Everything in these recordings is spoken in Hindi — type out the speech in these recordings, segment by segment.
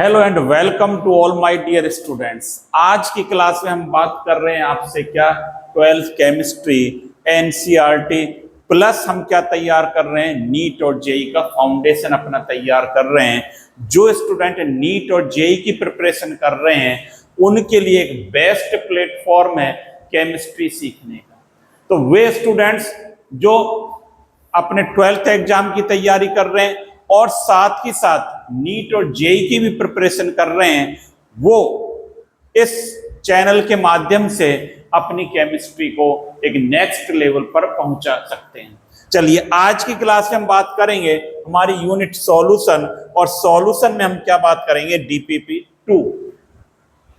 Hello and welcome to all my dear students. आज की क्लास में हम बात कर रहे हैं आपसे क्या 12th केमिस्ट्री एनसीईआरटी प्लस हम क्या तैयार कर रहे हैं, नीट और जेई का फाउंडेशन अपना तैयार कर रहे हैं। जो स्टूडेंट नीट और जेई की प्रिपरेशन कर रहे हैं उनके लिए एक बेस्ट प्लेटफॉर्म है केमिस्ट्री सीखने का। तो वे स्टूडेंट्स जो अपने 12th एग्जाम की तैयारी कर रहे हैं और साथ ही साथ नीट और जेई की भी प्रिपरेशन कर रहे हैं, वो इस चैनल के माध्यम से अपनी केमिस्ट्री को एक नेक्स्ट लेवल पर पहुंचा सकते हैं। चलिए आज की क्लास में हम बात करेंगे हमारी यूनिट सॉल्यूशन, और सॉल्यूशन में हम क्या बात करेंगे, डीपीपी 2।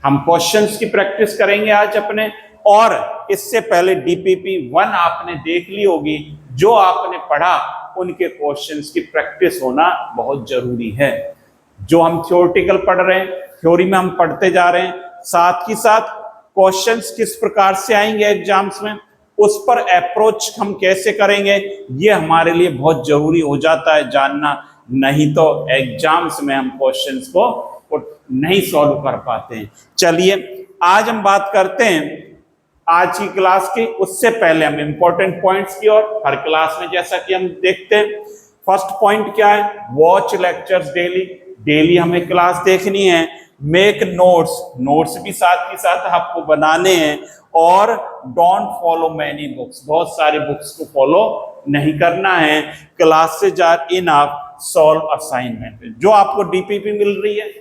हम क्वेश्चंस की प्रैक्टिस करेंगे आज अपने, और इससे पहले डीपीपी 1 आपने देख ली होगी। जो आपने पढ़ा उनके क्वेश्चंस की प्रैक्टिस होना बहुत जरूरी है। जो हम थ्योरेटिकल पढ़ रहे हैं, थ्योरी में हम पढ़ते जा रहे हैं, साथ ही साथ क्वेश्चंस किस प्रकार से आएंगे एग्जाम्स में, उस पर अप्रोच हम कैसे करेंगे, ये हमारे लिए बहुत जरूरी हो जाता है जानना। नहीं तो एग्जाम्स में हम क्वेश्चंस को नहीं सॉल्व कर पाते हैं। चलिए आज हम बात करते हैं आज की क्लास की। उससे पहले हम इंपॉर्टेंट पॉइंट्स की ओर, हर क्लास में जैसा कि हम देखते हैं, फर्स्ट पॉइंट क्या है, वॉच लेक्चर्स डेली। डेली हमें क्लास देखनी है। मेक नोट्स, नोट्स भी साथ ही साथ आपको बनाने हैं। और डोंट फॉलो मैनी बुक्स, बहुत सारे बुक्स को फॉलो नहीं करना है। Classes are enough, solve assignment. जो आपको डीपीपी मिल रही है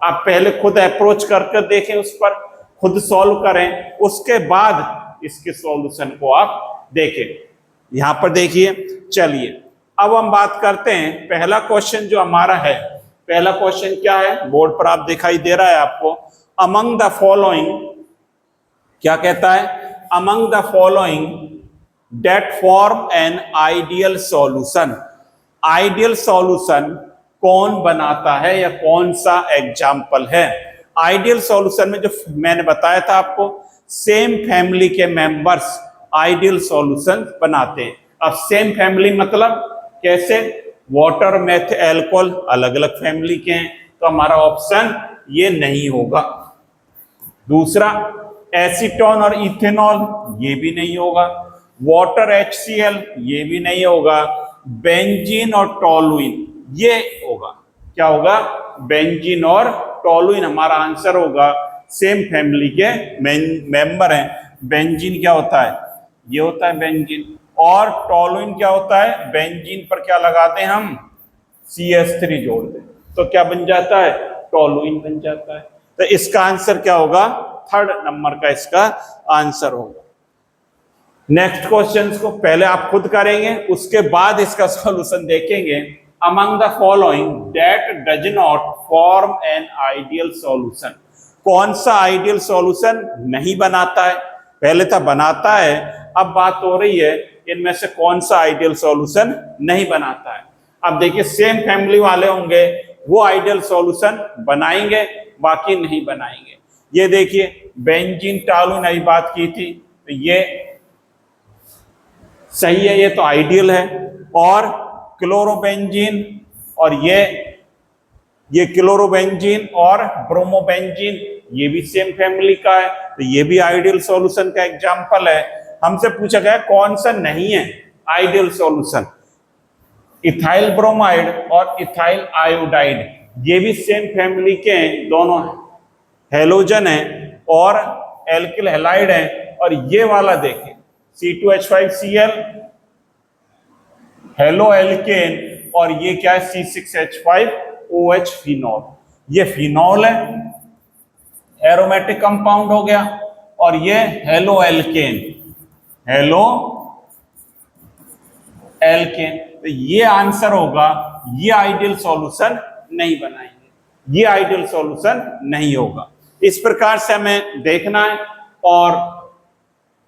आप पहले खुद अप्रोच करके देखें, उस पर खुद सॉल्व करें, उसके बाद इसके सॉल्यूशन को आप देखें। यहां पर देखिए। चलिए अब हम बात करते हैं पहला क्वेश्चन जो हमारा है। पहला क्वेश्चन क्या है, बोर्ड पर आप दिखाई दे रहा है आपको। अमंग द फॉलोइंग, क्या कहता है, among the following that form an ideal solution. Ideal solution कौन बनाता है या कौन सा एग्जाम्पल है। आइडियल सॉल्यूशन में जो मैंने बताया था आपको, सेम फैमिली के मेंबर्स आइडियल सॉल्यूशन बनाते हैं। अब सेम फैमिली मतलब कैसे, वाटर, मेथ, एल्कोहल अलग अलग फैमिली के हैं, तो हमारा ऑप्शन ये नहीं होगा। दूसरा एसीटोन और इथेनॉल, ये भी नहीं होगा। वाटर HCl, ये भी नहीं होगा। बेंजीन और टोलुइन, ये होगा। क्या होगा, बेंजीन और टोलुइन हमारा आंसर होगा। सेम फैमिली के मेंबर हैं। बेंजीन क्या होता है, ये होता है बेंजीन। और टोलुइन क्या होता है, बेंजीन पर क्या लगाते हैं हम, CH3 जोड़ दें तो क्या बन जाता है, टोलुइन बन जाता है। तो इसका आंसर क्या होगा, थर्ड नंबर का इसका आंसर होगा। नेक्स्ट क्वेश्चन को पहले आप खुद करेंगे, उसके बाद इसका सॉल्यूशन देखेंगे। Among the following that does not form an ideal solution, कौन सा आइडियल सॉल्यूशन नहीं बनाता है। पहले था बनाता है, अब बात हो रही है इनमें से कौन सा आइडियल सॉल्यूशन नहीं बनाता है। अब देखिए सेम फैमिली वाले होंगे वो आइडियल सॉल्यूशन बनाएंगे, बाकी नहीं बनाएंगे। ये देखिए बेंजीन टॉलुइन अभी बात की थी, तो ये सही है, ये तो आइडियल है। और क्लोरोबेंजीन और ये क्लोरोबेंजीन और ब्रोमोबेंजीन, ये भी सेम फैमिली का है, तो ये भी आइडियल सॉल्यूशन का एग्जांपल है। हमसे पूछा गया कौन सा नहीं है आइडियल सॉल्यूशन, इथाइल ब्रोमाइड और इथाइल आयोडाइड, ये भी सेम फैमिली के हैं, दोनों हेलोजन है और एल्किल हैलाइड है। और ये वाला देखिए C2H5Cl हेलो एल्केन, और ये क्या है, C6H5OH फिनॉल, ये फिनॉल है, एरोमेटिक कंपाउंड हो गया। और ये हेलो एल्केन, हेलो एल्केन, तो ये आंसर होगा। ये आइडियल सॉल्यूशन नहीं बनाएंगे, ये आइडियल सॉल्यूशन नहीं होगा। इस प्रकार से हमें देखना है, और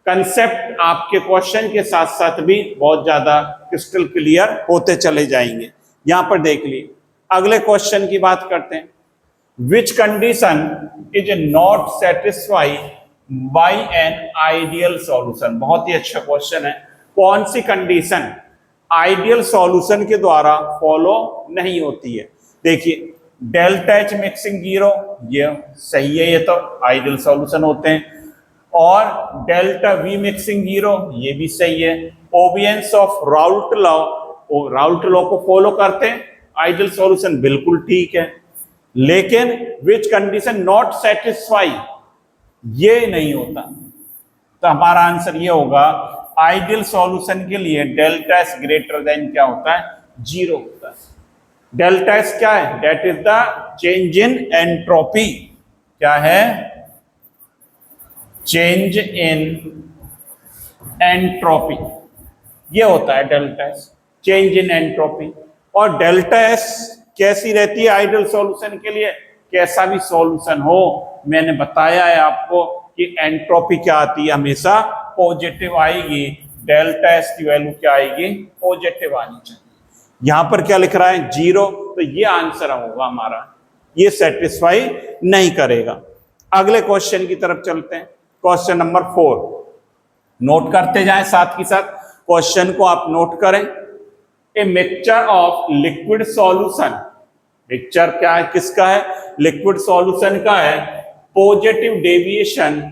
कंसेप्ट आपके क्वेश्चन के साथ साथ भी बहुत ज्यादा क्रिस्टल क्लियर होते चले जाएंगे। यहां पर देख लीजिए अगले क्वेश्चन की बात करते हैं। Which condition is not satisfied by an ideal solution, बहुत ही अच्छा क्वेश्चन है। कौन सी कंडीशन आइडियल सॉल्यूशन के द्वारा फॉलो नहीं होती है। देखिए डेल्टा एच मिक्सिंग 0, ये सही है, ये तो आइडियल सॉल्यूशन होते हैं। और डेल्टा वी मिक्सिंग 0, ये भी सही है। Obeyance of Raoult law, Raoult law को फॉलो करते हैं, आइडियल सॉल्यूशन बिल्कुल ठीक है। लेकिन विच कंडीशन नॉट सेटिस्फाई, ये नहीं होता, तो हमारा आंसर ये होगा आइडियल सॉल्यूशन के लिए डेल्टा एस ग्रेटर देन क्या होता है, 0 होता है। डेल्टा एस क्या है, that is the change in entropy, क्या है, चेंज इन एंट्रोपी, ये होता है delta S, change in entropy. और डेल्टा एस कैसी रहती है आइडियल सॉल्यूशन के लिए, कैसा भी सॉल्यूशन हो, मैंने बताया है आपको कि एंट्रोपी क्या आती है, हमेशा पॉजिटिव आएगी, डेल्टा एस की वैल्यू क्या आएगी, पॉजिटिव आनी चाहिए। यहां पर क्या लिख रहा है, 0, तो ये आंसर होगा हमारा, ये सेटिस्फाई नहीं करेगा। अगले क्वेश्चन की तरफ चलते हैं, क्वेश्चन नंबर 4, नोट करते जाएं साथ ही साथ, क्वेश्चन को आप नोट करें। A mixture of liquid solution, mixture क्या है, किसका है, लिक्विड सॉल्यूशन का है, positive deviation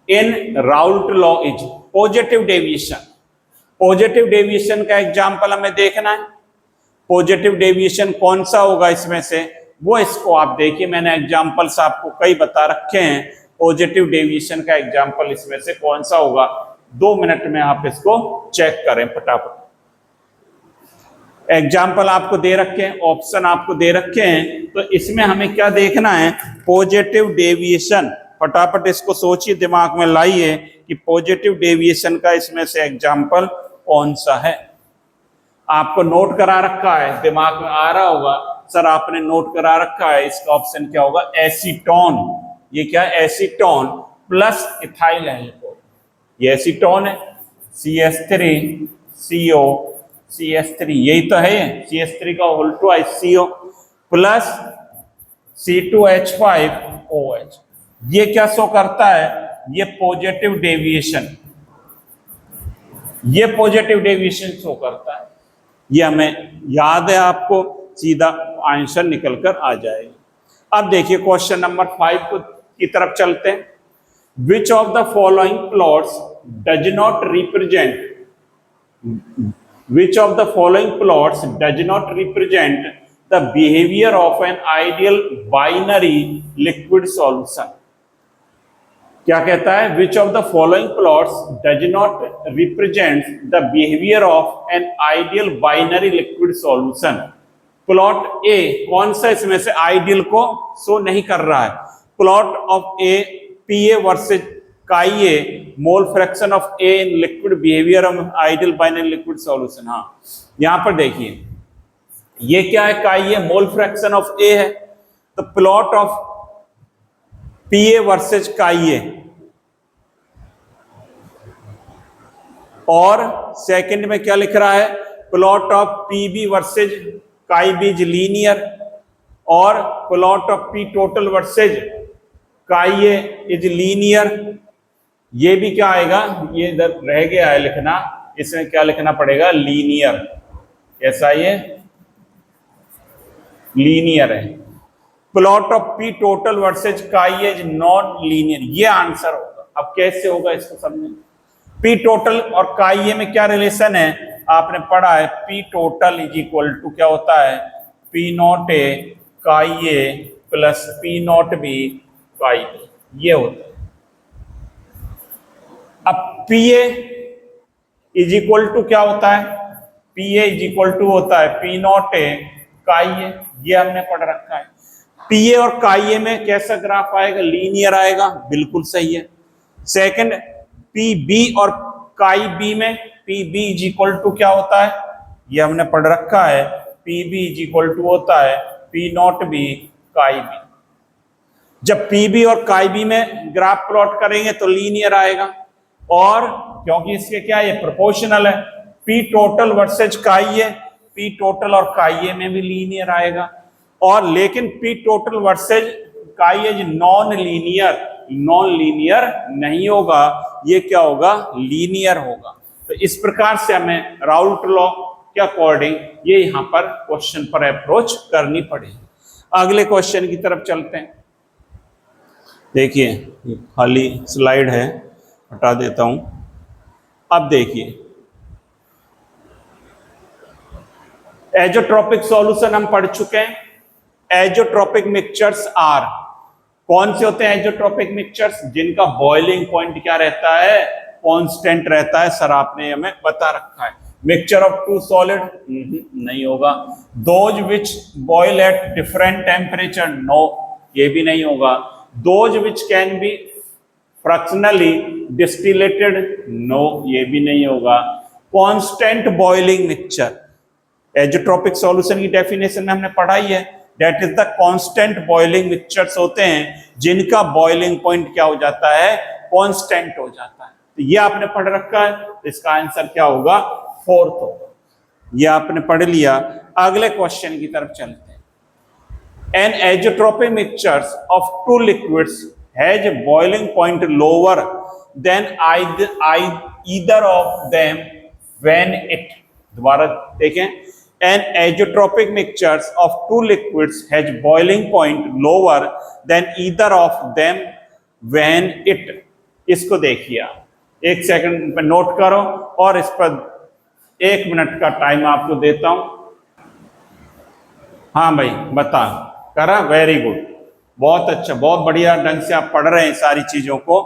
in Raoult law is, positive deviation, positive deviation का एग्जांपल हमें देखना है। पॉजिटिव डेविएशन कौन सा होगा इसमें से, वो इसको आप देखिए, मैंने एग्जांपल्स आपको कई बता रखे हैं, पॉजिटिव डेविएशन का एग्जांपल इसमें से कौन सा होगा, 2 मिनट में आप इसको चेक करें फटाफट। एग्जाम्पल आपको दे रखे हैं, ऑप्शन आपको दे रखे हैं, तो इसमें हमें क्या देखना है, पॉजिटिव डेविएशन, फटाफट इसको सोचिए, दिमाग में लाइए कि पॉजिटिव डेविएशन का इसमें से एग्जाम्पल कौन सा है। आपको नोट करा रखा है, दिमाग में आ रहा होगा, सर आपने नोट करा रखा है, इसका ऑप्शन क्या होगा, एसीटोन। ये क्या है, एसीटोन प्लस इथाइल एल्कोहल, ये एसीटोन है, CH3CO CH3, यही तो है, CH3 का whole to CO plus C2H5OH, ये क्या शो करता है, ये पॉजिटिव डेविएशन, ये पॉजिटिव डेविएशन शो करता है, ये हमें याद है, आपको सीधा आंसर निकल कर आ जाएगा। अब देखिए क्वेश्चन नंबर 5 की तरफ चलते हैं। Which of the following plots does not represent, which of the following plots does not represent the behavior of an ideal binary liquid solution? क्या कहता है, which of the following plots does not represent the behavior of an ideal binary liquid solution? Plot A कौन सा इसमें से आइडियल को शो नहीं कर रहा है, plot of A PA versus chi A, mole fraction of A in liquid, behaviour of ideal binary liquid solution. हाँ यहां पर देखिए, ये क्या है, काईए, मोल फ्रैक्शन ऑफ ए है, तो प्लॉट ऑफ पीए वर्सेज काईए, और सेकंड में क्या लिख रहा है, प्लॉट ऑफ पीबी वर्सेज काई बीज लीनियर, और plot of P total versus chi A is linear. ये भी क्या आएगा, ये इधर रह गया है लिखना, इसमें क्या लिखना पड़ेगा, लीनियर, कैसा ये लीनियर है। Plot of P total versus काई इज नॉन लीनियर, ये आंसर होगा। अब कैसे होगा इसको समझें, पी टोटल और काई में क्या रिलेशन है, आपने पढ़ा है, P total is equal to क्या होता है, P naught A chi A plus P naught B chi B, ये होता है। अब Pa इज इक्वल टू क्या होता है, Pa इज इक्वल टू होता है पी नॉट ए काई ए, ये हमने पढ़ रखा है। Pa और काई ए में कैसा ग्राफ आएगा, लीनियर आएगा, बिल्कुल सही है। सेकंड Pb और काई बी में Pb इज इक्वल टू क्या होता है, ये हमने पढ़ रखा है, Pb इज इक्वल टू होता है P naught B chi B. जब Pb और काई बी में ग्राफ प्लॉट करेंगे तो लीनियर आएगा, और क्योंकि इसके क्या ये प्रोपोर्शनल है, P total versus chi A, P total और काईए में भी लीनियर आएगा, और लेकिन P total versus chi A non linear, non linear नहीं होगा, ये क्या होगा, लीनियर होगा। तो इस प्रकार से हमें राउल्ट लॉ के अकॉर्डिंग ये यहाँ पर क्वेश्चन पर अप्रोच करनी पड़ेगी। अगले क्वेश्चन की तरफ चलते हैं। देखिए ये खाली स्लाइड है, हटा देता हूं। अब देखिए एजोट्रोपिक सॉल्यूशन हम पढ़ चुके हैं। एजोट्रोपिक मिक्सचर्स आर, कौन से होते हैं एजोट्रोपिक मिक्सचर्स? जिनका बॉइलिंग पॉइंट क्या रहता है? कांस्टेंट रहता है। सर आपने हमें बता रखा है। मिक्सचर ऑफ टू सॉलिड नहीं होगा। Those which boil at different temperature, no, ये भी नहीं होगा। Those which can be fractionally distillated, no, ये भी नहीं होगा। Constant boiling mixture, azeotropic solution की डेफिनेशन में हमने पढ़ाई है, that is the constant boiling mixtures होते हैं जिनका बॉइलिंग पॉइंट क्या हो जाता है? कांस्टेंट हो जाता है। तो ये आपने पढ़ रखा है, तो इसका आंसर क्या होगा? फोर्थ होगा। ये आपने पढ़ लिया। अगले क्वेश्चन की तरफ चलते हैं। An azeotropic mixtures of two liquids has boiling point lower than either of them when it, दोबारा देखें, an azeotropic mixtures of two liquids has boiling point lower than either of them when it, इसको देखिए आप, एक सेकंड पे नोट करो और इस पर 1 मिनट का टाइम आपको देता हूं। हाँ भाई बता करा, वेरी गुड, बहुत अच्छा, बहुत बढ़िया ढंग से आप पढ़ रहे हैं सारी चीजों को।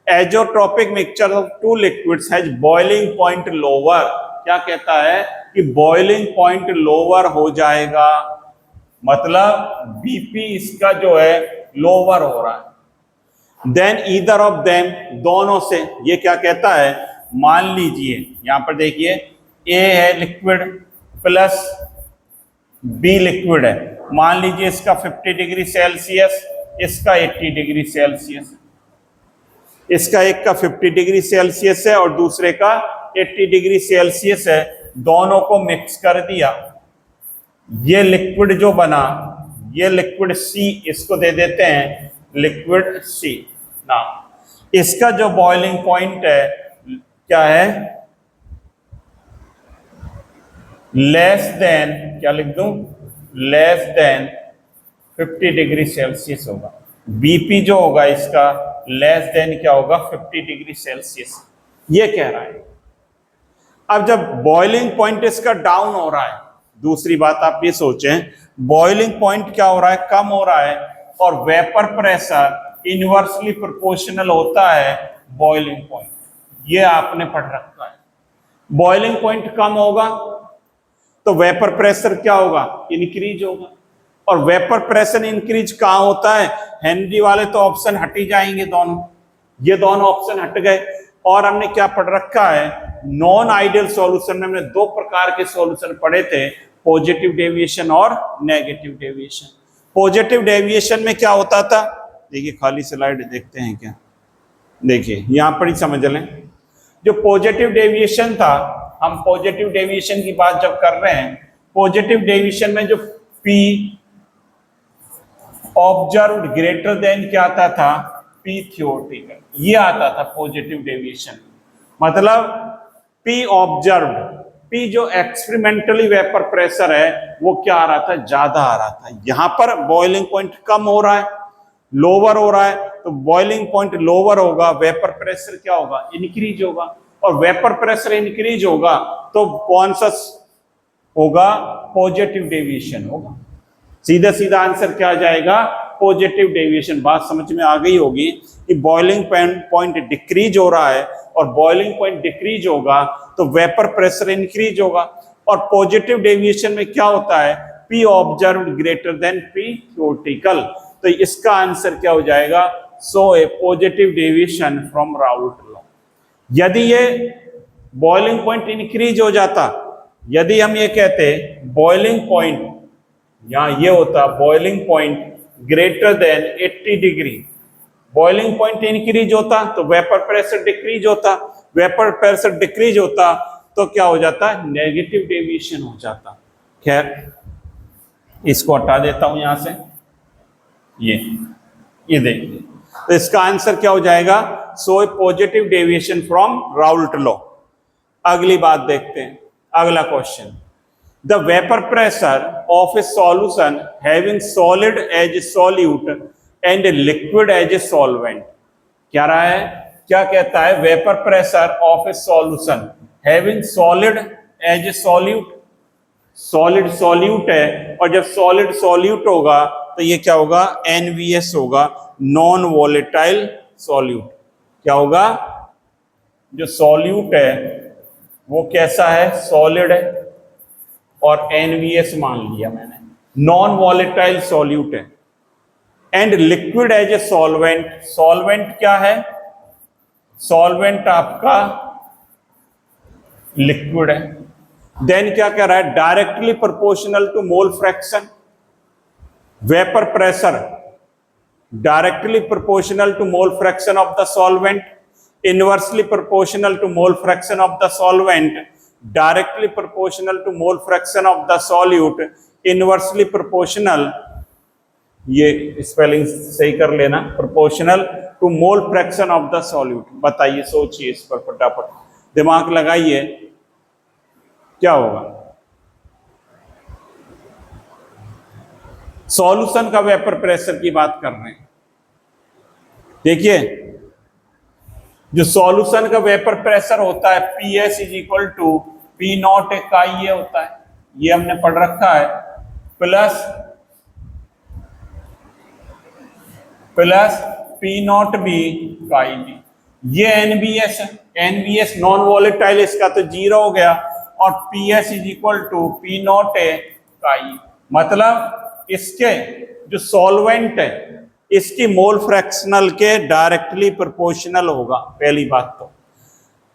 Azeotropic mixture of two liquids has boiling point lower, क्या कहता है कि बॉइलिंग पॉइंट लोअर हो जाएगा, मतलब बीपी इसका जो है लोअर हो रहा है। देन ईदर ऑफ देम, दोनों से, ये क्या कहता है? मान लीजिए यहां पर देखिए ए है लिक्विड प्लस बी लिक्विड है, मान लीजिए इसका 50 डिग्री सेल्सियस, इसका 80 डिग्री सेल्सियस, इसका एक का 50 डिग्री सेल्सियस है और दूसरे का 80 डिग्री सेल्सियस है। दोनों को मिक्स कर दिया, ये लिक्विड जो बना, ये लिक्विड सी, इसको दे देते हैं लिक्विड सी ना। इसका जो बॉइलिंग पॉइंट है क्या है? लेस देन, क्या लिख दूं? लेस देन 50 डिग्री सेल्सियस होगा। बीपी जो होगा इसका लेस देन क्या होगा? 50 डिग्री सेल्सियस, ये कह रहा है। अब जब बॉइलिंग पॉइंट इसका डाउन हो रहा है, दूसरी बात आप ये सोचें, बॉइलिंग पॉइंट क्या हो रहा है? कम हो रहा है, और वेपर प्रेशर इनवर्सली प्रोपोर्शनल होता है बॉइलिंग पॉइंट, ये आपने पढ़ रखा है। बॉइलिंग पॉइंट कम होगा तो वेपर प्रेशर क्या होगा? इंक्रीज होगा। और वेपर प्रेशर इंक्रीज कहां होता है? हेनरी वाले तो ऑप्शन हट ही जाएंगे दोनों, ये दोनों ऑप्शन हट गए। और हमने क्या पढ़ रखा है? नॉन आइडियल सॉल्यूशन में हमने 2 प्रकार के सॉल्यूशन पढ़े थे, पॉजिटिव डेविएशन और नेगेटिव डेविएशन। पॉजिटिव डेविएशन में क्या होता था? देखिए खाली स्लाइड देखते हैं क्या, देखिए यहां पर ही समझ लें। जो पॉजिटिव डेविएशन था, हम पॉजिटिव डेविएशन की बात जब कर रहे हैं, पॉजिटिव डेविएशन में जो पी ऑब्जर्व्ड ग्रेटर देन क्या आता था? पी थियोरेटिकल, ये आता था पॉजिटिव डेविएशन। मतलब पी ऑब्जर्व्ड, पी जो एक्सपेरिमेंटली वेपर प्रेशर है वो क्या आ रहा था? ज्यादा आ रहा था। यहां पर बॉइलिंग पॉइंट कम हो रहा है, लोअर हो रहा है, तो बॉइलिंग पॉइंट लोअर होगा, वेपर प्रेशर क्या होगा? इंक्रीज होगा। और वेपर प्रेशर इंक्रीज होगा तो कौन सा होगा? पॉजिटिव डेविएशन होगा। सीधा सीधा आंसर क्या आ जाएगा? Positive deviation. बात समझ में आ गई होगी कि बॉइलिंग पॉइंट डिक्रीज हो रहा है, और बॉइलिंग पॉइंट डिक्रीज होगा तो वेपर प्रेशर इंक्रीज होगा। और पॉजिटिव डेविएशन में क्या होता है? P observed greater than P theoretical. तो इसका आंसर क्या हो जाएगा? So A positive deviation from Raoult law. यदि ये बॉइलिंग पॉइंट इंक्रीज हो जाता, यदि हम ये कहते बॉइलिंग पॉइंट, यहां ये होता boiling point greater than 80 degree, boiling point increase होता तो वेपर प्रेशर डिक्रीज होता, वेपर प्रेशर डिक्रीज होता तो क्या हो जाता? नेगेटिव डेविएशन हो जाता। खैर इसको हटा देता हूं यहां से, ये देखिए, तो इसका आंसर क्या हो जाएगा? So positive deviation from Raoult law. अगली बात देखते हैं, अगला question. The vapour pressure of a solution having solid as a solute and liquid as a solvent. क्या रहा है, क्या कहता है, vapour pressure of a solution having solid as a solute, solid solute है, और जब सॉलिड सॉल्यूट होगा तो ये क्या होगा, NVS होगा, नॉन वॉलेटाइल सॉल्यूट। क्या होगा, जो सॉल्यूट है वो कैसा है, सॉलिड है, और NVS मान लिया मैंने, नॉन वॉलेटाइल सॉल्यूट है। And liquid as a solvent, solvent क्या है, सॉल्वेंट आपका लिक्विड है। देन क्या कह रहा है, directly proportional to mole fraction, vapour pressure directly proportional to mole fraction of the solvent, inversely proportional to mole fraction of the solvent, directly proportional to mole fraction of the solute, inversely proportional, ये स्पेलिंग सही कर लेना, proportional to mole fraction of the solute. बताइए, सोचिए इस पर फटाफट, दिमाग लगाइए, क्या होगा। सॉल्यूशन का वेपर प्रेशर की बात कर रहे हैं। देखिए, जो सॉल्यूशन का वेपर प्रेशर होता है PS is equal to P naught इकाई ये होता है, ये हमने पढ़ रखा है, plus P naught B chi B, ये NVS है, NVS नॉन वॉलेटाइल, इसका तो 0 हो गया, और PS is equal to P naught A chi, मतलब इसके जो सॉल्वेंट है इसकी मोल फ्रैक्शनल के डायरेक्टली प्रोपोर्शनल होगा। पहली बात तो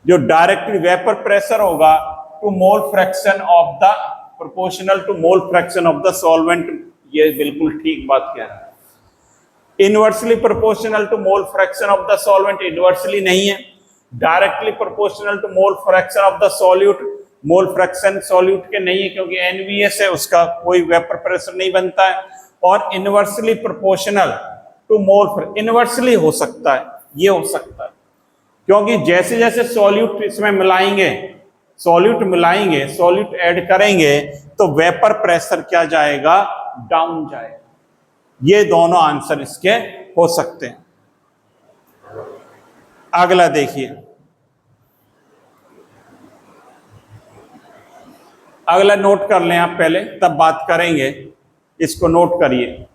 जो डायरेक्टली वेपर प्रेशर होगा to mole fraction of the proportional to mole fraction of the solvent, ये बिल्कुल ठीक बात कह रहा है। Inversely proportional to mole fraction of the solvent, inversely नहीं है, directly proportional to mole fraction of the solute, mole fraction solute के नहीं है क्योंकि NVS है, उसका कोई वेपर प्रेशर नहीं बनता है, और inversely proportional to mole, inversely हो सकता है, ये हो सकता है क्योंकि जैसे जैसे सॉल्यूट इसमें मिलाएंगे, सॉल्यूट ऐड करेंगे तो वेपर प्रेशर क्या जाएगा, डाउन जाएगा। ये दोनों आंसर इसके हो सकते हैं। अगला देखिए, अगला नोट कर लें आप पहले, तब बात करेंगे, इसको नोट करिए,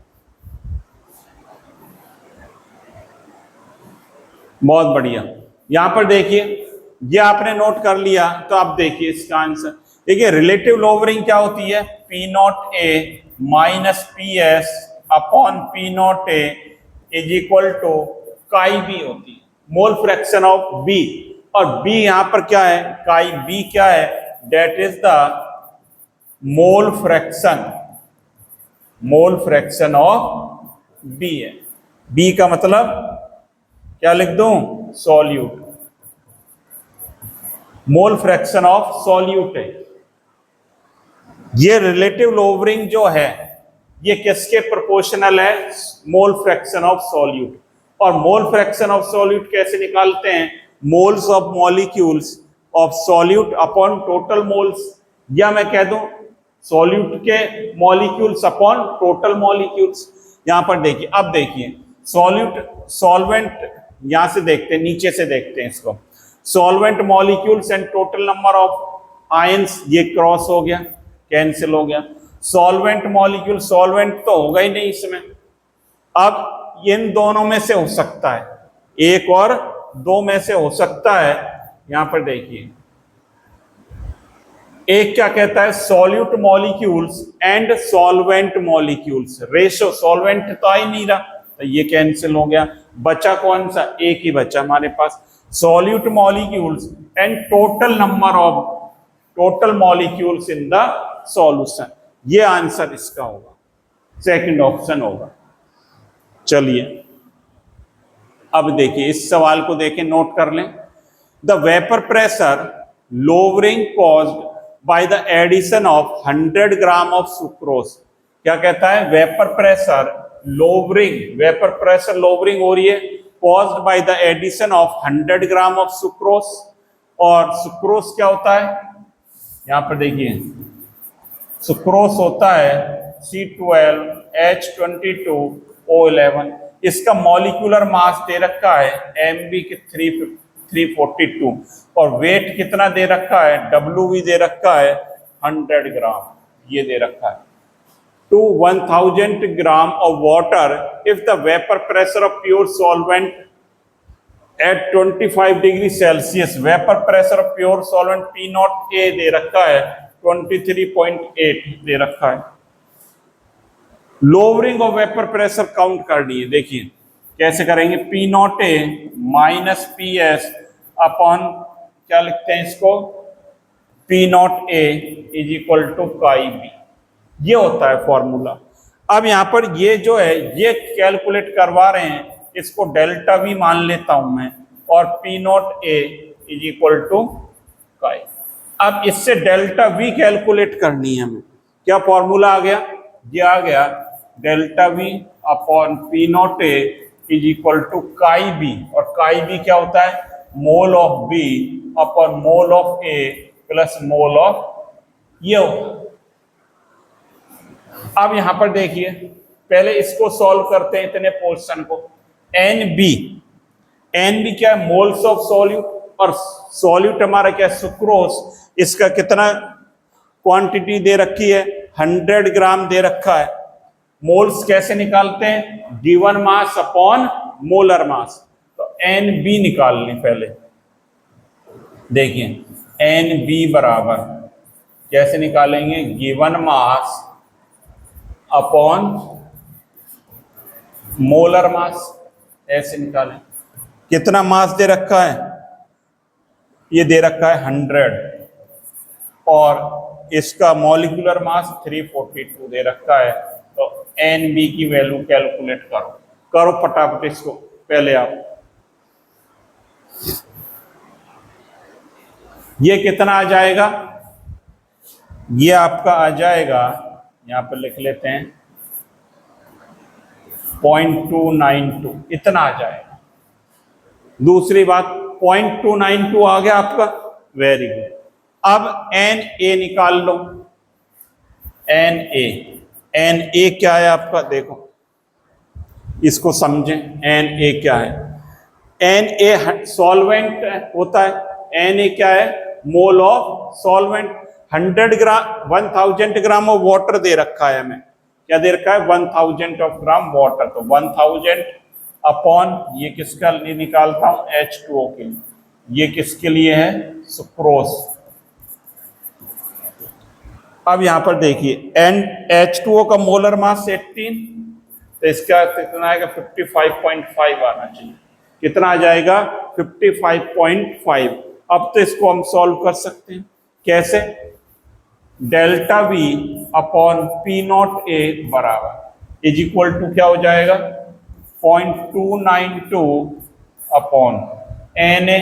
बहुत बढ़िया। यहां पर देखिए, ये आपने नोट कर लिया, तो आप देखिए इसका आंसर। देखिए, रिलेटिव लोवरिंग क्या होती है, P naught A minus PS upon P naught A is equal to chi B होती है, मोल फ्रैक्शन ऑफ B, और B यहां पर क्या है, काई B क्या है, that is the mole fraction of B है। B का मतलब क्या लिख दूं, solute, mole fraction of solute है। ये रिलेटिव लोवरिंग जो है ये किसके प्रोपोर्शनल है, मोल फ्रैक्शन ऑफ सॉल्यूट। और मोल फ्रैक्शन ऑफ सॉल्यूट कैसे निकालते हैं, moles of molecules of solute upon total moles, या मैं कह दूं सॉल्यूट के मॉलिक्यूल्स अपॉन टोटल मॉलिक्यूल्स। यहां पर देखिए, अब देखिए सॉल्वेंट, यहां से देखते हैं, नीचे से देखते हैं इसको, solvent molecules and total number of ions, ये क्रॉस हो गया, कैंसिल हो गया। सॉल्वेंट मॉलिक्यूल, सॉल्वेंट तो होगा ही नहीं इसमें, अब इन दोनों में से हो सकता है, एक और दो में से हो सकता है। यहां पर देखिए, एक क्या कहता है, solute molecules and solvent molecules, ratio, solvent तो आ ही नहीं रहा, तो ये कैंसिल हो गया। बचा कौन सा, एक ही बचा हमारे पास, solute molecules and total number of total molecules in the solution, ये आंसर इसका होगा, सेकंड ऑप्शन होगा। चलिए अब देखिए, इस सवाल को देखें, नोट कर लें। The vapour pressure lowering caused by the addition of 100 gram of sucrose, क्या कहता है, वेपर प्रेशर लोवरिंग हो रही है caused by the addition of 100 gram of sucrose. और सुक्रोज क्या होता है, यहां पर देखिए, सुक्रोस होता है C12H22O11। इसका मॉलिक्यूलर मास दे रखा है Mb के 342 और वेट कितना दे रखा है, Wb दे रखा है 100 ग्राम, ये दे रखा है। To 1000 gram of water, if the vapor pressure of pure solvent at 25 degree Celsius, vapour pressure of pure solvent P naught A दे रखा है 23.8 दे रखा है। Lowering of vapour pressure count करनी है, देखिए कैसे करेंगे। P naught A minus P S upon क्या लिखते हैं इसको, P naught A is equal to chi B, ये होता है फॉर्मूला। अब यहां पर ये जो है ये कैलकुलेट करवा रहे हैं, इसको डेल्टा वी मान लेता हूं मैं, और P naught A is equal to chi. अब इससे डेल्टा वी कैलकुलेट करनी है हमें। क्या फॉर्मूला आ गया, ये आ गया delta V upon P naught A is equal to chi B, और काई बी क्या होता है, mole of B upon mole of A plus mole of ये होता है। अब यहां पर देखिए पहले इसको सॉल्व करते हैं, इतने पोर्शन को। एन बी क्या है, मोल्स ऑफ सॉल्यूट, और सॉल्यूट हमारा क्या है, सुक्रोस। इसका कितना क्वांटिटी दे रखी है, 100 ग्राम दे रखा है। मोल्स कैसे निकालते हैं, given mass upon molar mass. तो एन बी निकाल लें पहले, देखिए एन बी बराबर कैसे निकालेंगे, given mass upon molar mass, ऐसे निकालें। कितना मास दे रखा है, ये दे रखा है 100, और इसका मॉलिक्यूलर मास 342 दे रखा है। तो एन बी की वैल्यू कैलकुलेट करो फटाफट इसको पहले आप। ये कितना आ जाएगा, ये आपका आ जाएगा, यहां पर लिख लेते हैं 0.292, इतना आ जाएगा। दूसरी बात 0.292 आ गया आपका, वेरी गुड। अब एन ए निकाल लो, एन ए क्या है आपका, देखो इसको समझें। एन ए क्या है, एन ए सॉल्वेंट होता है, एन ए क्या है, mole of solvent. 1000 gram of water दे रखा है हमें, क्या दे रखा है, 1000 ऑफ ग्राम वाटर। तो 1000 अपॉन ये किसका लिए निकालता हूं, H2O के लिए, ये किसके लिए है, सुक्रोस। अब यहां पर देखिए H2O का मोलर मास 18, तो इसका कितना आएगा, 55.5 आना चाहिए। कितना आ जाएगा, 55.5। अब तो इसको हम सॉल्व कर सकते हैं, कैसे, delta V upon P naught A बराबर इज इक्वल टू क्या हो जाएगा, 0.292 upon N A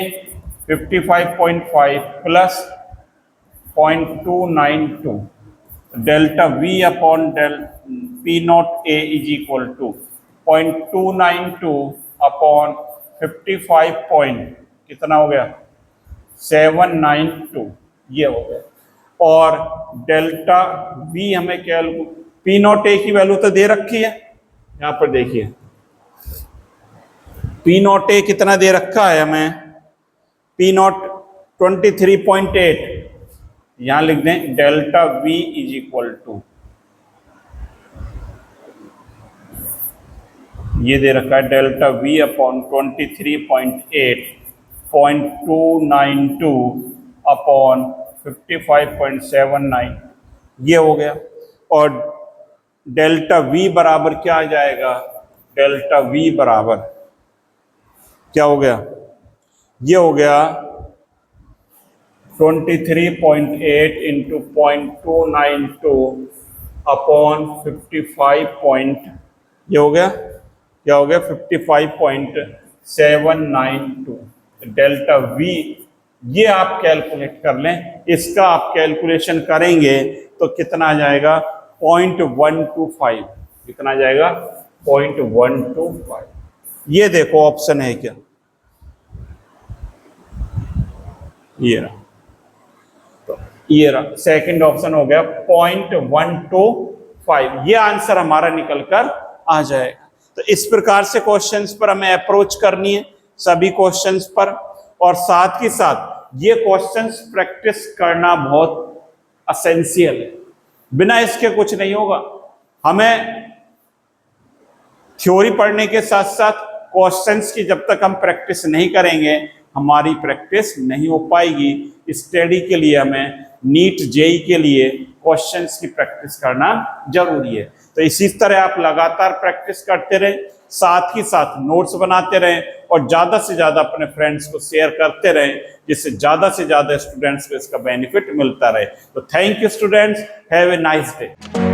55.5 plus 0.292 delta V upon P naught A is equal to 0.292 upon 55 कितना हो गया, 792, ये हो गया। और डेल्टा वी हमें क्या, P नॉट ए की वैल्यू तो दे रखी है, यहां पर देखिए P नॉट ए कितना दे रखा है हमें, P नॉट 23.8, यहां लिख दें delta V is equal to, ये दे रखा है डेल्टा वी अपॉन 23.8 0.292 अपॉन 55.79, ये हो गया। और डेल्टा वी बराबर क्या आ जाएगा, डेल्टा वी बराबर क्या हो गया, ये हो गया 23.8 इंटू 0.292 अपॉन 55 ये हो गया, क्या हो गया, 55.792 डेल्टा वी। ये आप कैलकुलेट कर लें, इसका आप कैलकुलेशन करेंगे तो कितना आ जाएगा, 0.125, कितना आ जाएगा, 0.125। ये देखो ऑप्शन है क्या, ये रहा। तो ये सेकंड ऑप्शन हो गया 0.125, ये आंसर हमारा निकल कर आ जाएगा। तो इस प्रकार से क्वेश्चंस पर हमें अप्रोच करनी है सभी क्वेश्चंस पर, और साथ ही साथ ये क्वेश्चंस प्रैक्टिस करना बहुत असेंशियल है, बिना इसके कुछ नहीं होगा। हमें थ्योरी पढ़ने के साथ साथ क्वेश्चंस की जब तक हम प्रैक्टिस नहीं करेंगे हमारी प्रैक्टिस नहीं हो पाएगी। स्टडी के लिए हमें नीट जेई के लिए क्वेश्चंस की प्रैक्टिस करना जरूरी है। तो इसी तरह आप लगातार प्रैक्टिस करते रहें, साथ ही साथ नोट्स बनाते रहें और ज़्यादा से ज़्यादा अपने फ्रेंड्स को शेयर करते रहें, जिससे ज़्यादा से ज़्यादा स्टूडेंट्स को इसका बेनिफिट मिलता रहे। तो thank you students, have a nice day.